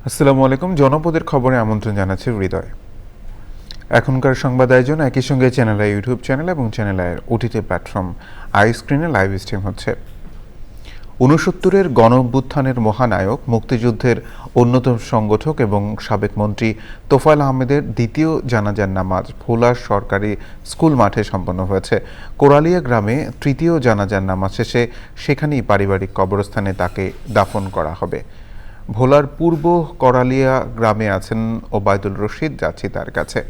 আসসালামু আলাইকুম। জনপদের খবরে আমন্ত্রণ জানাচ্ছে হৃদয়। এখনকার সংবাদ আয়োজন একই সঙ্গে চ্যানেল আই ইউটিউব চ্যানেল এবং চ্যানেল আইয়ের ওটিটি প্ল্যাটফর্ম আই স্ক্রিনে লাইভ স্ট্রিম হচ্ছে। ৬৯-এর গণ অভ্যুত্থানের মহানায়ক, মুক্তিযুদ্ধের অন্যতম সংগঠক এবং সাবেক মন্ত্রী তোফায়েল আহমেদের দ্বিতীয় জানাজার নামাজ ভোলা সরকারি স্কুল মাঠে সম্পন্ন হয়েছে। কোরালিয়া গ্রামে তৃতীয় জানাজার নামাজ শেষে সেখানেই পারিবারিক কবরস্থানে তাকে দাফন করা হবে। ভোলার পূর্ব করালিয়া গ্রামে আছেন ওবায়দুল রশিদ, যাচ্ছি তার কাছে।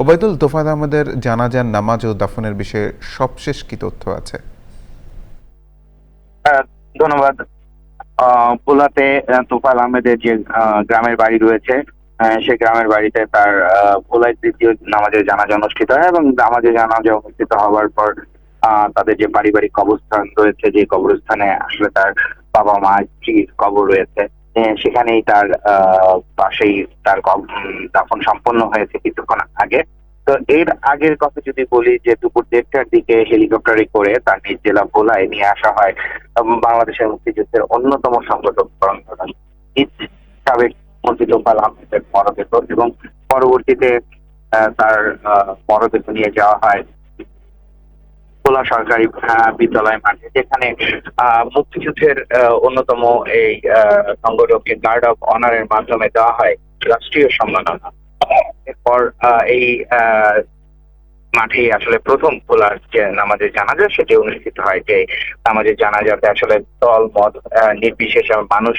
ওবায়দুল, তোফায়েল আহমেদের জানাজার নামাজ ও দাফনের বিষয়ে সবশেষ কি তথ্য আছে? ধন্যবাদ। ভোলাতে তোফায়েল আহমেদের যে গ্রামের বাড়ি রয়েছে, সেই গ্রামের বাড়িতে তার ভোলায় তৃতীয় নামাজের জানাজা অনুষ্ঠিত হয় এবং নামাজের জানাজা অনুষ্ঠিত হওয়ার পর তাদের যে পারিবারিক কবরস্থান রয়েছে, যে কবরস্থানে আসলে তার বাবা মা স্ত্রীর কবর রয়েছে, সেখানেই তার পাশেই তার দাফন সম্পন্ন হয়েছে কিছুক্ষণ আগে। তো এর আগের কথা যদি বলি, যে দুপুর ১:৩০টার দিকে হেলিকপ্টারে করে তার নিজ জেলা ভোলায় নিয়ে আসা হয় বাংলাদেশের মুক্তিযুদ্ধের অন্যতম সংগঠক সাবেক মন্ত্রী তোফায়েল আহমেদের মরদেহ, এবং পরবর্তীতে তার মরদেহ নিয়ে যাওয়া হয় ভোলা সরকারি বিদ্যালয় মাঠে, যেখানে মুক্তিযুদ্ধের অন্যতম এই সংগঠককে গার্ড অফ অনারের মাধ্যমে দেওয়া হয় রাষ্ট্রীয় সম্মাননা। এরপর এই মাঠে আসলে প্রথম ভোলার যে নামাজের জানাজা সেটি অনুষ্ঠিত হয়। যে নামাজের জানাজাতে আসলে দল মত নির্বিশেষে মানুষ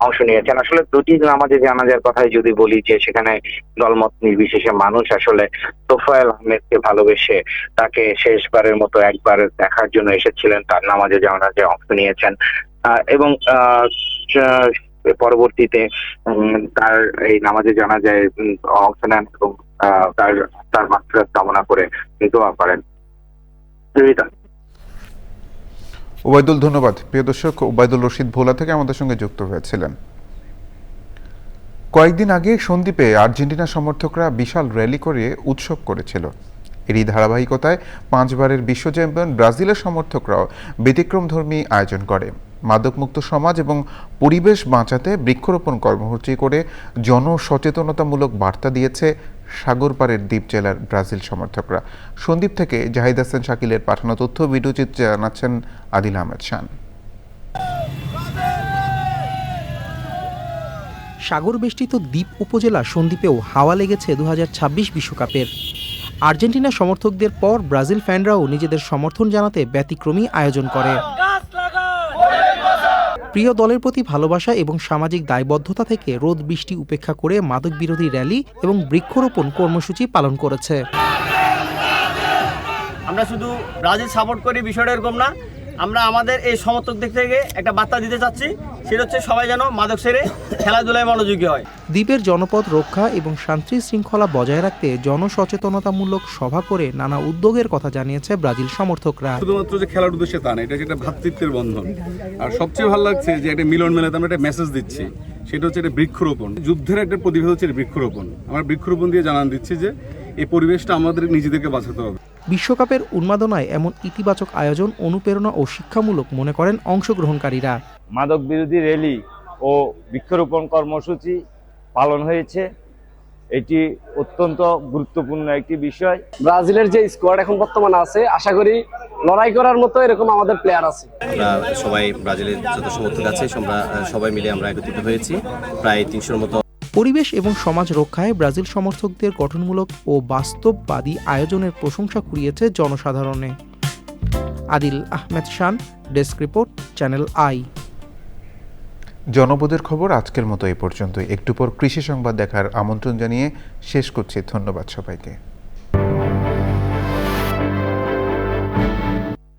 অংশ নিয়েছেন। আসলে দুটি নামাজের জানাজার কথাই যদি বলি, যে সেখানে দলমত নির্বিশেষে মানুষ আসলে তোফায়েল আহমেদকে ভালোবেসে তাকে শেষবারের মতো একবার দেখার জন্য এসেছিলেন, তার নামাজের জানাজায় অংশ নিয়েছেন এবং পরবর্তীতে তার এই নামাজে জানাজায় অংশ নেন এবং তার মাগফিরাত কামনা করে দোয়া করেন। ওবায়দুল, ধন্যবাদ। প্রিয় দর্শক, ওবায়দুল রশিদ ভোলা থেকে আমাদের সঙ্গে যুক্ত হয়েছিলেন। কয়েকদিন আগে সন্দ্বীপে আর্জেন্টিনা সমর্থকরা বিশাল র্যালি করে উৎসব করেছিল। এরই ধারাবাহিকতায় 5 বারের বিশ্ব চ্যাম্পিয়ন ব্রাজিলের সমর্থকরাও ব্যতিক্রমধর্মী আয়োজন করে। মাদকমুক্ত সমাজ এবং পরিবেশ বাঁচাতে বৃক্ষরোপণ কর্মসূচি করে জনসচেতনতামূলক বার্তা দিয়েছে সাগরপাড়ের দ্বীপ জেলার ব্রাজিল সমর্থকরা। সন্দ্বীপ থেকে জাহিদ হাসান শাকিলের পাঠানো তথ্য, ভিডিওচিত্রে জানাচ্ছেন আদিল আহমেদ শান। সাগর বেষ্টিত দ্বীপ উপজেলা সন্দ্বীপেও হাওয়া লেগেছে 2026 বিশ্বকাপের। আর্জেন্টিনা সমর্থকদের পর ব্রাজিল ফ্যানরাও নিজেদের সমর্থন জানাতে ব্যতিক্রমী আয়োজন করে। প্রিয় দলের প্রতি ভালোবাসা এবং সামাজিক দায়বদ্ধতা থেকে রোদ বৃষ্টি উপেক্ষা করে মাদক বিরোধী র্যালি এবং বৃক্ষরোপণ কর্মসূচি পালন করেছে। আমরা শুধু ব্রাজিল সাপোর্ট করি, বিষয়টা এরকম না। আমরা আমাদের এই সমর্থকদের থেকে একটা বার্তা দিতে চাচ্ছি, সেটা হচ্ছে সবাই যেন মাদক ছেড়ে খেলাধুলায় মনোযোগী হয়। দ্বীপের জনপদ রক্ষা এবং শান্তি শৃঙ্খলা বজায় রাখতে জনসচেতনতামূলক সভা করে নানা উদ্যোগের কথা জানিয়েছে ব্রাজিল সমর্থকরা। শুধুমাত্র যে খেলার উদ্দেশ্যে তা না, এটা একটা ভ্রাতৃত্বের বন্ধন। আর সবচেয়ে ভালো লাগছে যে একটা মিলন মেলাতে আমরা একটা মেসেজ দিচ্ছি, সেটা হচ্ছে একটা বৃক্ষরোপণ। যুদ্ধের একটা প্রতিভা হচ্ছে বৃক্ষরোপণ। আমরা বৃক্ষরোপণ দিয়ে জানান দিচ্ছি যে এই পরিবেশটা আমাদের নিজেদেরকে বাঁচাতে হবে। বিশ্বকাপের উন্মাদনায় এমন ইতিবাচক আয়োজন অনুপ্রেরণা ও শিক্ষামূলক মনে করেন অংশগ্রহণকারীরা। মাদক বিরোধী র্যালি ও বৃক্ষরোপণ কর্মসূচি পালন হয়েছে, এটি অত্যন্ত গুরুত্বপূর্ণ একটি বিষয়। ব্রাজিলের যে স্কোয়াড এখন বর্তমানে আছে, আশা করি লড়াই করার মতো এরকম আমাদের প্লেয়ার আছে। আমরা সবাই ব্রাজিলের যত সমর্থক আছে সবাই মিলে আমরা একত্রিত হয়েছি, প্রায় 300-র মতো। পরিবেশ এবং সমাজ রক্ষায় ব্রাজিল সমর্থকদের গঠনমূলক ও বাস্তববাদী আয়োজনের প্রশংসা কুড়িয়েছে জনসাধারণে। আদিল আহমেদ শান, ডেস্ক রিপোর্ট, চ্যানেল আই। জনপদের খবর আজকের মতো এই পর্যন্তই। একটু পর কৃষি সংবাদ দেখার আমন্ত্রণ জানিয়ে শেষ করছি। ধন্যবাদ সবাইকে।